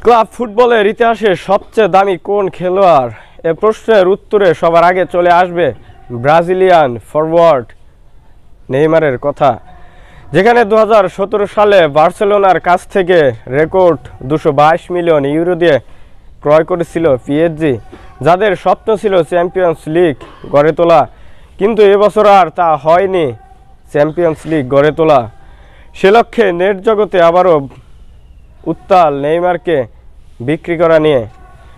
Club ফুটবলের ইতিহাসে সবচেয়ে দামি কোন খেলোয়াড়? এ প্রশ্নের উত্তরে সবার আগে চলে আসবে ব্রাজিলিয়ান ফরওয়ার্ড নেইমারের কথা, যেখানে 2017 সালে বার্সেলোনার কাছ থেকে রেকর্ড 222 মিলিয়ন ইউরো দিয়ে ক্রয় করেছিল পিএসজি, যাদের স্বপ্ন ছিল চ্যাম্পিয়ন্স লিগ গড়ে তোলা। কিন্তু এবছর আর তা হয়নি চ্যাম্পিয়ন্স লিগ গড়ে তোলা। সে লক্ষ্যে নেট জগতে আবারও উত্তাল নেইমারকে বিক্রি করা নিয়ে।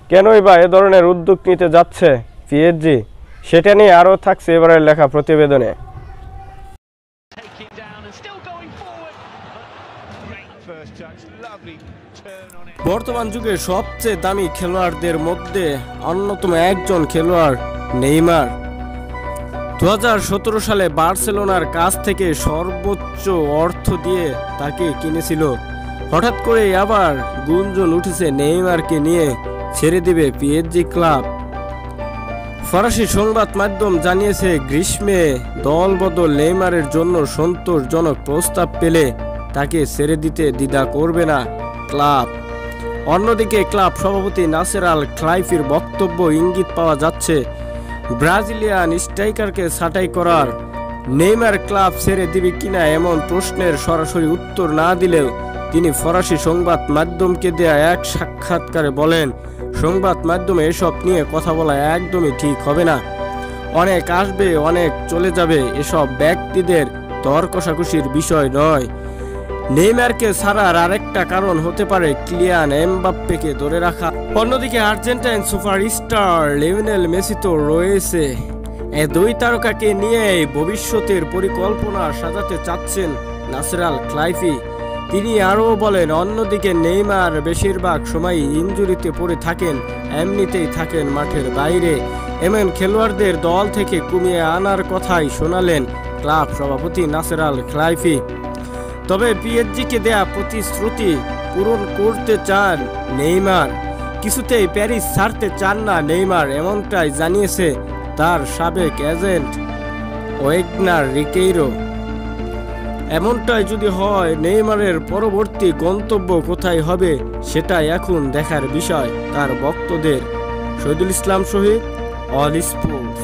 কেনই বা এ ধরনের উদ্যোগ নিতে যাচ্ছে পিএসজি, সেটা নিয়ে আরও থাকছে এবারের লেখা প্রতিবেদনে। বর্তমান যুগে সবচেয়ে দামি খেলোয়াড়দের মধ্যে অন্যতম একজন খেলোয়াড় নেইমার। 2017 সালে বার্সেলোনার কাছ থেকে সর্বোচ্চ অর্থ দিয়ে তাকে কিনেছিল। হঠাৎ করে আবার গুঞ্জন উঠেছে নেইমারকে নিয়ে ছেড়ে দিবে পিএসজি ক্লাব। ফরাসি সংবাদ মাধ্যম জানিয়েছে, গ্রীষ্মে দল বদল নেইমারের জন্য সন্তোষজনক প্রস্তাব পেলে তাকে ছেড়ে দিতে দ্বিধা করবে না ক্লাব। অন্যদিকে ক্লাব সভাপতি নাসের আল খালাইফির বক্তব্য ইঙ্গিত পাওয়া যাচ্ছে, ব্রাজিলিয়ান স্ট্রাইকারকে ছাঁটাই করার নেইমার ক্লাব ছেড়ে দিবে কিনা এমন প্রশ্নের সরাসরি উত্তর না দিলেও তিনি ফরাসি সংবাদ মাধ্যমকে দেয়া এক সাক্ষাৎকারে বলেন, সংবাদ মাধ্যমে এসব নিয়ে কথা বলা একদমই ঠিক হবে না। অনেক আসবে, অনেক চলে যাবে, এসব ব্যক্তিদের দর কষাকষির বিষয় নয়। নেইমারকে ছাড়ার আরেকটা কারণ হতে পারে কিলিয়ান এমবাপ্পেকে ধরে রাখা। অন্যদিকে আর্জেন্টাইন সুপারস্টার লিওনেল মেসি তো রয়েছে। এই দুই তারকাকে নিয়ে ভবিষ্যতের পরিকল্পনা সাজাতে চাচ্ছেন নাসের আল খালাইফি। তিনি আরও বলেন, অন্যদিকে নেইমার বেশিরভাগ সময় ইনজুরিতে পড়ে থাকেন, এমনিতেই থাকেন মাঠের বাইরে। এমন খেলোয়াড়দের দল থেকে কমিয়ে আনার কথাই শোনালেন ক্লাব সভাপতি নাসের আল খালাইফি। তবে পিএসজিকে দেয়া প্রতিশ্রুতি পূরণ করতে চান নেইমার। কিছুতেই প্যারিস ছাড়তে চান না নেইমার, এমনটাই জানিয়েছে তার সাবেক এজেন্ট ওয়েগনার রিকেইরো। এমনটাই যদি হয়, নেইমারের পরবর্তী গন্তব্য কোথায় হবে সেটাই এখন দেখার বিষয় তার ভক্তদের। শহীদুল ইসলাম শহীদ, অল স্পোর্টস।